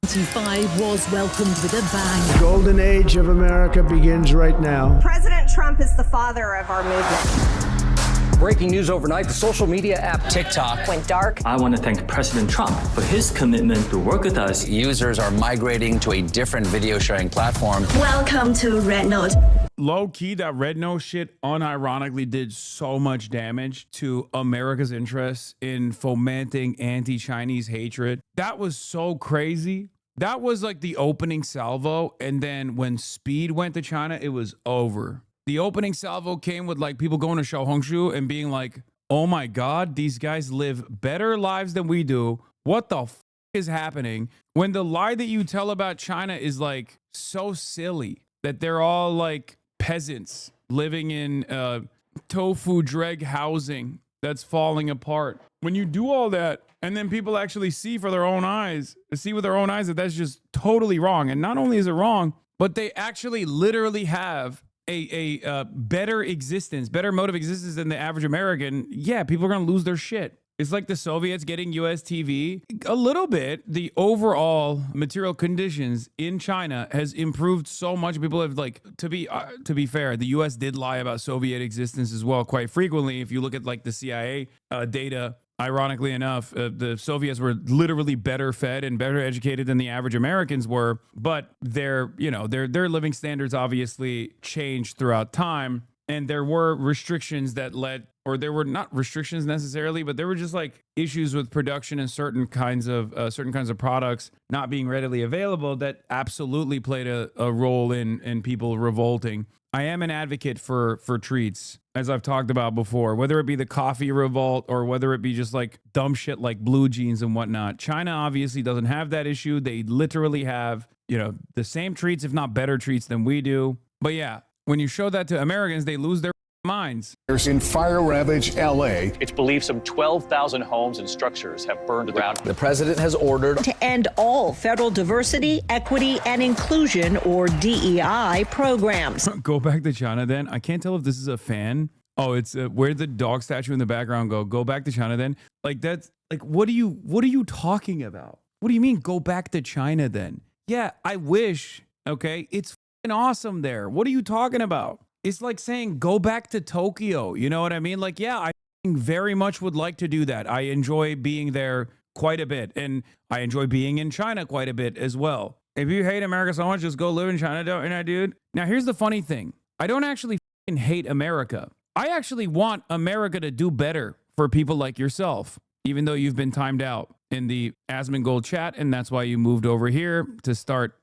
2025 was welcomed with a bang. The golden age of America begins right now. President Trump is the father of our movement. Breaking news overnight, the social media app TikTok went dark. I want to thank President Trump for his commitment to work with us. Users are migrating to a different video sharing platform. Welcome to Red Note. Low-key, that Red Note shit unironically did so much damage to America's interests in fomenting anti-Chinese hatred. That was so crazy. That was like the opening salvo, and then when speed went to China, it was over. The opening salvo came with like people going to Xiaohongshu and being like, oh my God, these guys live better lives than we do. What the f is happening? When the lie that you tell about China is like so silly that they're all like peasants living in tofu dreg housing that's falling apart. When you do all that and then people actually see with their own eyes that that's just totally wrong. And not only is it wrong, but they actually literally have a better existence, better mode of existence than the average American. Yeah, people are going to lose their shit. It's like the Soviets getting US TV. A little bit, the overall material conditions in China has improved so much. People have like, to be fair, the US did lie about Soviet existence as well quite frequently. If you look at like the CIA data, ironically enough, the Soviets were literally better fed and better educated than the average Americans were. But their living standards obviously changed throughout time. And there were restrictions that led, or there were not restrictions necessarily, but there were just like issues with production and certain kinds of products not being readily available that absolutely played a role in people revolting. I am an advocate for treats, as I've talked about before, whether it be the coffee revolt or whether it be just like dumb shit like blue jeans and whatnot. China obviously doesn't have that issue. They literally have, the same treats, if not better treats than we do. But yeah, when you show that to Americans, they lose their minds. In fire-ravaged LA. It's believed some 12,000 homes and structures have burned to the ground. The president has ordered To end all federal diversity, equity, and inclusion, or DEI programs. Go back to China then. I can't tell if this is a fan. Oh, it's where the dog statue in the background go back to China then. Like that's like, what are you talking about? What do you mean go back to China then? Yeah, I wish. Okay, it's awesome there. What are you talking about? It's like saying go back to Tokyo. You know what I mean? Like, yeah, I very much would like to do that. I enjoy being there quite a bit, and I enjoy being in China quite a bit as well. If you hate America so much, just go live in China, don't you, dude? Now, here's the funny thing. I don't actually hate America. I actually want America to do better for people like yourself, even though you've been timed out in the Asmongold chat, and that's why you moved over here to start,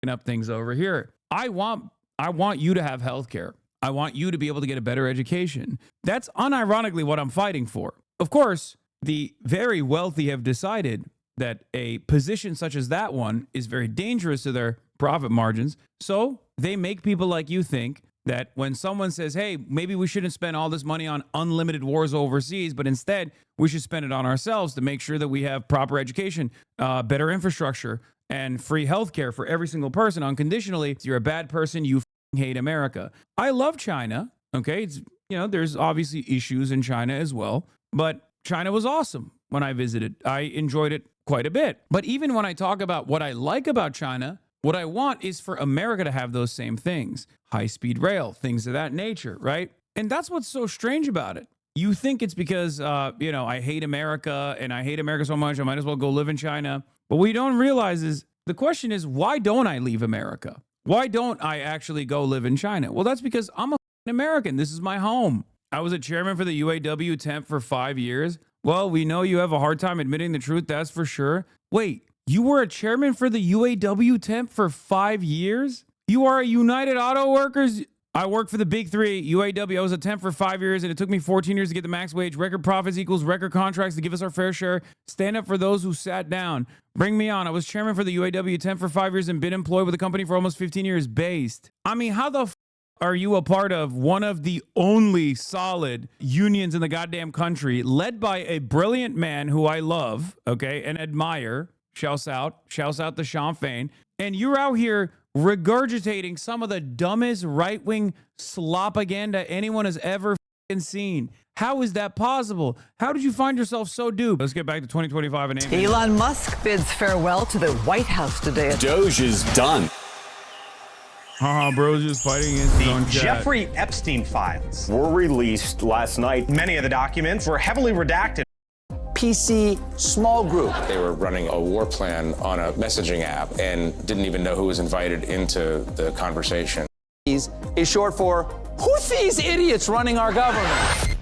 up things over here. I want you to have healthcare. I want you to be able to get a better education. That's unironically what I'm fighting for. Of course, the very wealthy have decided that a position such as that one is very dangerous to their profit margins. So they make people like you think that when someone says, hey, maybe we shouldn't spend all this money on unlimited wars overseas, but instead we should spend it on ourselves to make sure that we have proper education, better infrastructure, and free healthcare for every single person unconditionally. If you're a bad person, you hate America. I love China. Okay. It's, there's obviously issues in China as well, but China was awesome when I visited. I enjoyed it quite a bit. But even when I talk about what I like about China, what I want is for America to have those same things. High-speed rail, things of that nature, right? And that's what's so strange about it. You think it's because, I hate America and I hate America so much, I might as well go live in China. But what you don't realize is, the question is, why don't I leave America? Why don't I actually go live in China? Well, that's because I'm a American. This is my home. I was a chairman for the UAW temp for 5 years. Well, we know you have a hard time admitting the truth, that's for sure. Wait, you were a chairman for the UAW temp for 5 years? You are a United Auto Workers? I worked for the big three, UAW. I was a temp for 5 years, and it took me 14 years to get the max wage. Record profits equals record contracts to give us our fair share. Stand up for those who sat down. Bring me on. I was chairman for the UAW temp for 5 years and been employed with the company for almost 15 years based. I mean, how the are you a part of one of the only solid unions in the goddamn country, led by a brilliant man who I love, okay, and admire. Shouts out to Sean Fain. And you're out here regurgitating some of the dumbest right-wing slopaganda anyone has ever scene. How is that possible? How did you find yourself so duped? Let's get back to 2025 and Amy. Elon Musk bids farewell to the White House today. Doge is done. Bro's just fighting against his own The chat. Jeffrey Epstein files Were released last night. Many of the documents were heavily redacted. PC small group. They were running a war plan on a messaging app and didn't even know who was invited into the conversation. Is short for, who's these idiots running our government?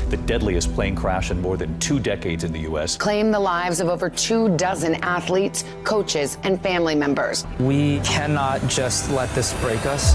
The deadliest plane crash in more than 2 decades in the U.S. claimed the lives of over 24 athletes, coaches, and family members. We cannot just let this break us.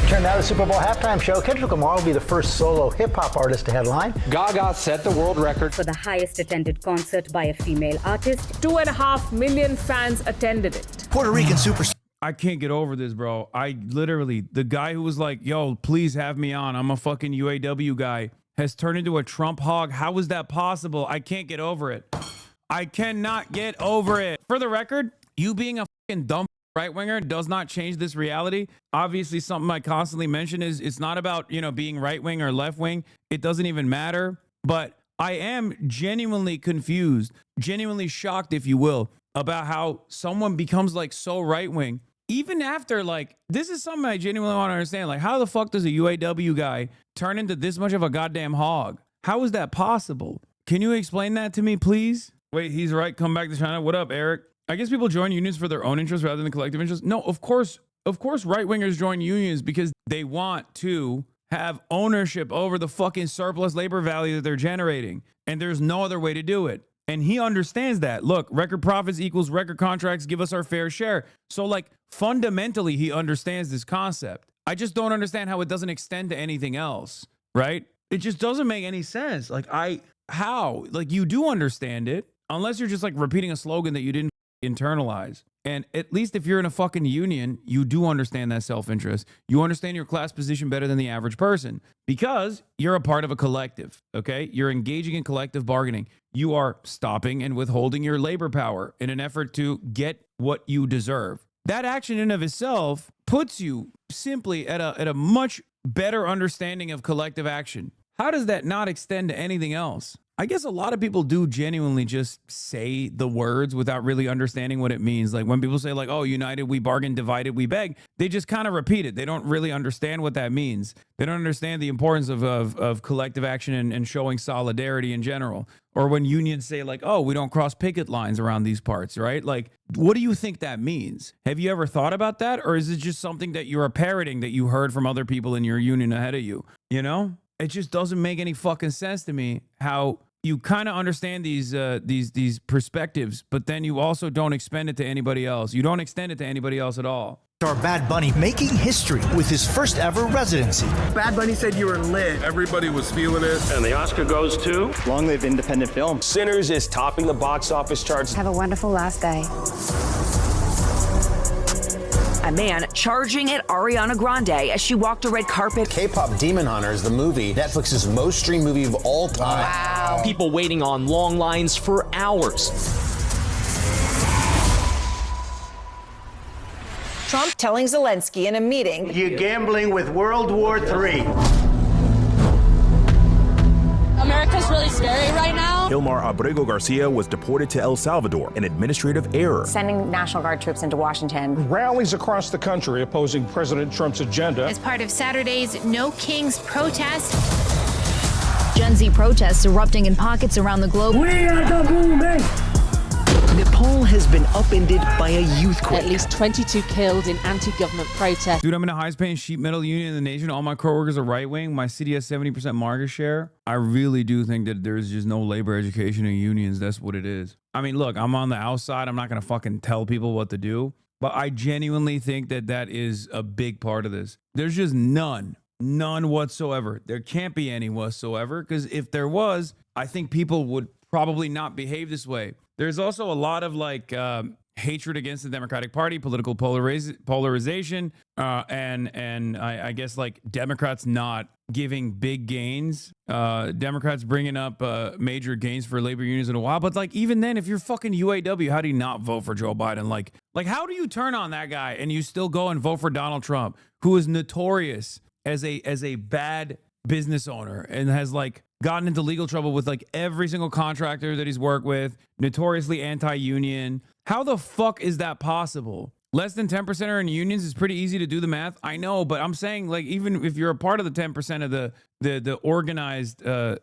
Turn now to the Super Bowl halftime show. Kendrick Lamar will be the first solo hip-hop artist to headline. Gaga set the world record for the highest attended concert by a female artist. 2.5 million fans attended it. Puerto Rican superstar. I can't get over this, bro. I literally, the guy who was like, yo, please have me on. I'm a fucking UAW guy, has turned into a Trump hog. How is that possible? I can't get over it. I cannot get over it. For the record, you being a fucking dumb right-winger does not change this reality. Obviously, something I constantly mention is it's not about, you know, being right-wing or left-wing. It doesn't even matter. But I am genuinely confused, genuinely shocked, if you will, about how someone becomes like so right-wing. Even after, like, this is something I genuinely want to understand. Like, how the fuck does a UAW guy turn into this much of a goddamn hog? How is that possible? Can you explain that to me, please? Wait, he's right. Come back to China. What up, Eric? I guess people join unions for their own interests rather than collective interests. No, of course right-wingers join unions because they want to have ownership over the fucking surplus labor value that they're generating. And there's no other way to do it. And he understands that. Look, record profits equals record contracts give us our fair share. So, like, fundamentally, he understands this concept. I just don't understand how it doesn't extend to anything else, right? It just doesn't make any sense. Like, how? Like, you do understand it, unless you're just, like, repeating a slogan that you didn't internalize. And at least if you're in a fucking union, you do understand that self-interest. You understand your class position better than the average person because you're a part of a collective, okay? You're engaging in collective bargaining. You are stopping and withholding your labor power in an effort to get what you deserve. That action in and of itself puts you simply at a much better understanding of collective action. How does that not extend to anything else? I guess a lot of people do genuinely just say the words without really understanding what it means. Like when people say like, oh, united we bargain, divided we beg, they just kind of repeat it. They don't really understand what that means. They don't understand the importance of collective action and showing solidarity in general. Or when unions say like, oh, we don't cross picket lines around these parts, right? Like, what do you think that means? Have you ever thought about that? Or is it just something that you're parroting that you heard from other people in your union ahead of you? You know? It just doesn't make any fucking sense to me how you kind of understand these perspectives, but then you also don't expend it to anybody else. You don't extend it to anybody else at all. Our Bad Bunny making history with his first ever residency. Bad Bunny said you were lit. Everybody was feeling it. And the Oscar goes to Long live independent film. Sinners is topping the box office charts. Have a wonderful last day. A man charging at Ariana Grande as she walked a red carpet. K-pop Demon Hunters, the movie, Netflix's most streamed movie of all time. Wow. People waiting on long lines for hours. Trump telling Zelensky in a meeting. You're gambling with World War III. America's really scary right now. Hilmar Abrego Garcia was deported to El Salvador, an administrative error. Sending National Guard troops into Washington. Rallies across the country opposing President Trump's agenda. As part of Saturday's No Kings protest. Gen Z protests erupting in pockets around the globe. We are the movement. Nepal has been upended by a youth quake. At least 22 killed in anti-government protests. Dude, I'm in the highest paying sheet metal union in the nation. All my coworkers are right wing. My city has 70% market share. I really do think that there's just no labor education in unions. That's what it is. I mean, look, I'm on the outside. I'm not going to fucking tell people what to do. But I genuinely think that that is a big part of this. There's just none whatsoever. There can't be any whatsoever, because if there was, I think people would probably not behave this way. There's also a lot of like hatred against the Democratic Party, political polarization, and I guess like Democrats not giving big gains, Democrats bringing up major gains for labor unions in a while. But like even then, if you're fucking UAW, how do you not vote for Joe Biden? Like how do you turn on that guy and you still go and vote for Donald Trump, who is notorious as a bad business owner and has like gotten into legal trouble with like every single contractor that he's worked with, notoriously anti-union. How the fuck is that possible? Less than 10% are in unions is pretty easy to do the math. I know, but I'm saying like even if you're a part of the 10% of the organized, the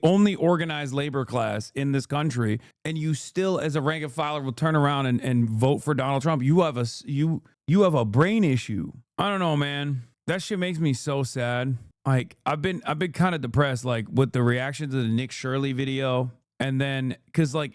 only organized labor class in this country, and you still as a rank and filer will turn around and vote for Donald Trump, you have a brain issue. I don't know, man. That shit makes me so sad. Like I've been kind of depressed like with the reaction to the Nick Shirley video. And then, cause like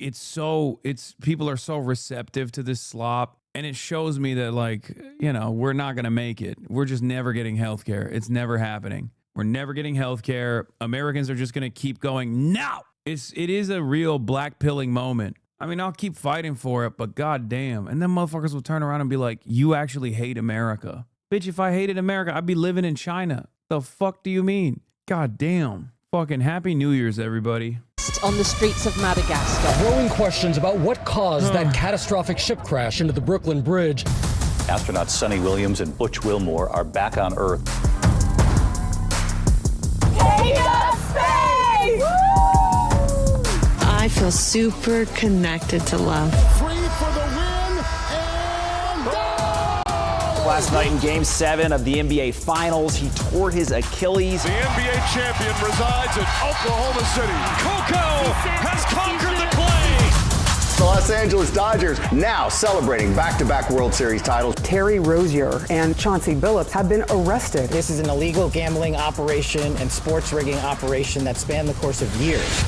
people are so receptive to this slop, and it shows me that like, we're not going to make it. We're just never getting healthcare. It's never happening. We're never getting healthcare. Americans are just going to keep going. No, it is a real black pilling moment. I mean, I'll keep fighting for it, but goddamn. And then motherfuckers will turn around and be like, you actually hate America. Bitch, if I hated America, I'd be living in China. The fuck do you mean? God damn. Fucking Happy New Year's, everybody. On the streets of Madagascar. Growing questions about what caused that catastrophic ship crash into the Brooklyn Bridge. Astronauts Sonny Williams and Butch Wilmore are back on Earth. I feel super connected to love. Free for the win and Last night in Game 7 of the NBA Finals, he tore his Achilles. The NBA champion resides in Oklahoma City. Coco has conquered the clay. The Los Angeles Dodgers now celebrating back-to-back World Series titles. Terry Rozier and Chauncey Billups have been arrested. This is an illegal gambling operation and sports rigging operation that spanned the course of years.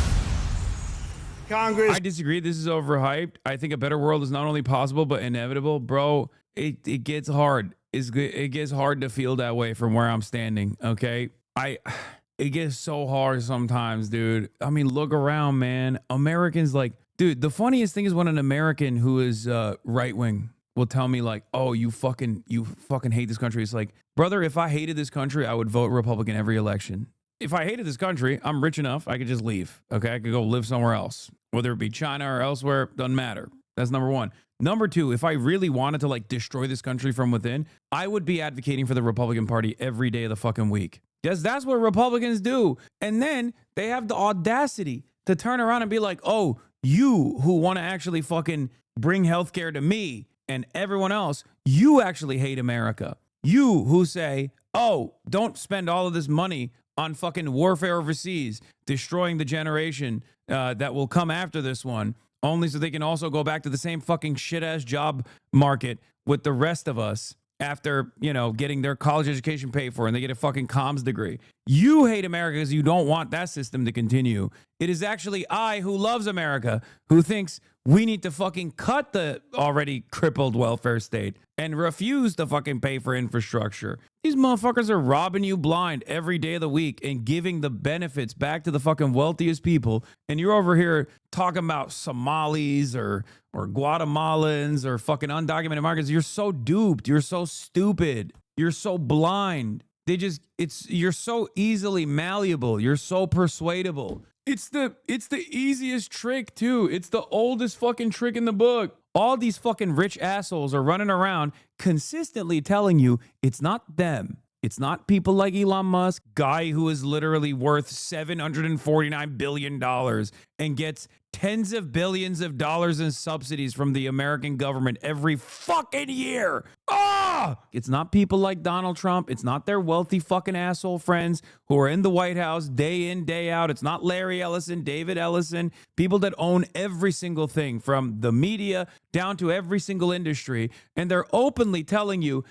Congress. I disagree. This is overhyped. I think a better world is not only possible, but inevitable. Bro, it gets hard. It gets hard to feel that way from where I'm standing, okay? It gets so hard sometimes, dude. I mean, look around, man. Americans like, dude, the funniest thing is when an American who is right-wing will tell me like, oh, you fucking hate this country. It's like, brother, if I hated this country, I would vote Republican every election. If I hated this country, I'm rich enough, I could just leave, okay? I could go live somewhere else, whether it be China or elsewhere, doesn't matter. That's number one. Number two, if I really wanted to like destroy this country from within, I would be advocating for the Republican Party every day of the fucking week. Because that's what Republicans do. And then they have the audacity to turn around and be like, oh, you who want to actually fucking bring healthcare to me and everyone else, you actually hate America. You who say, oh, don't spend all of this money on fucking warfare overseas, destroying the generation that will come after this one, only so they can also go back to the same fucking shit-ass job market with the rest of us after, getting their college education paid for and they get a fucking comms degree. You hate America because you don't want that system to continue. It is actually I who loves America who thinks we need to fucking cut the already crippled welfare state and refuse to fucking pay for infrastructure. These motherfuckers are robbing you blind every day of the week and giving the benefits back to the fucking wealthiest people. And you're over here talking about Somalis or Guatemalans or fucking undocumented migrants. You're so duped. You're so stupid. You're so blind. You're so easily malleable. You're so persuadable. It's the easiest trick too. It's the oldest fucking trick in the book. All these fucking rich assholes are running around consistently telling you it's not them. It's not people like Elon Musk, guy who is literally worth $749 billion and gets tens of billions of dollars in subsidies from the American government every fucking year. It's not people like Donald Trump. It's not their wealthy fucking asshole friends who are in the White House day in, day out. It's not Larry Ellison, David Ellison, people that own every single thing from the media down to every single industry. And they're openly telling you,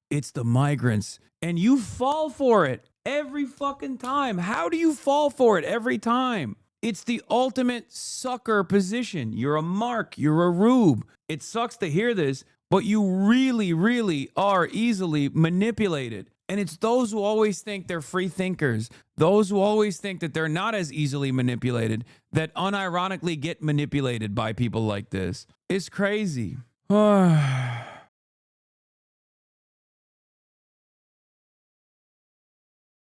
it's the migrants. And you fall for it every fucking time. How do you fall for it every time? It's the ultimate sucker position. You're a mark. You're a rube. It sucks to hear this, but you really, really are easily manipulated. And it's those who always think they're free thinkers, those who always think that they're not as easily manipulated, that unironically get manipulated by people like this. It's crazy.